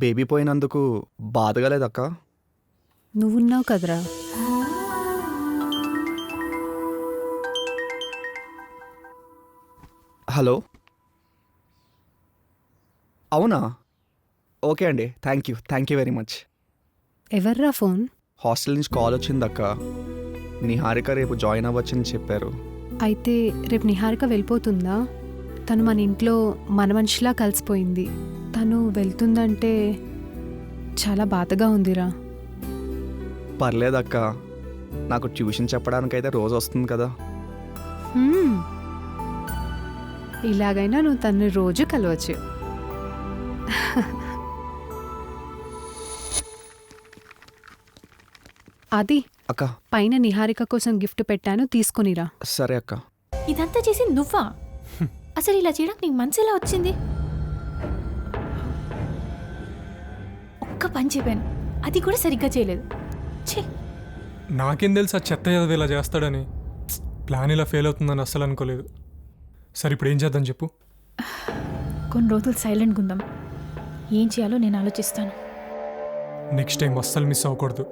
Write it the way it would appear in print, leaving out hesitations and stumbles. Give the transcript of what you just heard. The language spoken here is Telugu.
బేబీ పోయినందుకు బాధగా లేదక్క? నువ్వున్నావు కదరా. హలో, అవునా? ఓకే అండి, థ్యాంక్ యూ వెరీ మచ్. ఎవర్రా ఫోన్? హాస్టల్ నుంచి కాల్ వచ్చిందక్క. నిహారిక రేపు జాయిన్ అవ్వచ్చని చెప్పారు. అయితే రేపు నిహారిక వెళ్ళిపోతుందా? తను మన ఇంట్లో మన మనిషిలా కలిసిపోయింది. తను వెళ్తుందంటే చాలా బాధగా ఉందిరా. పర్లేదక్క, నాకు ట్యూషన్ చెప్పడానికైతే రోజు వస్తుంది కదా. హ్మ్. ఇలాగైనా నువ్వు తను రోజు కలవచ్చు. అది అక్క. పైన నిహారిక కోసం గిఫ్ట్ పెట్టాను, తీసుకొనిరా. సరే అక్క. ఇదంతా చేసి నువ్వా? అసలు ఇలా చేయడానికి నీకు మనసు ఎలా వచ్చింది? ఒక్క పని చెప్పాను, అది కూడా సరిగ్గా చేయలేదు. ఛీ, నాకేం తెలుసు ఆ చెత్త చదివి ఇలా చేస్తాడని. ప్లాన్ ఇలా ఫెయిల్ అవుతుందని అస్సలు అనుకోలేదు. సరే ఇప్పుడు ఏం చేద్దాం చెప్పు. కొన్ని రోజులు సైలెంట్గా ఉందాం. ఏం చేయాలో నేను ఆలోచిస్తాను. నెక్స్ట్ టైం అస్సలు మిస్ అవ్వకూడదు.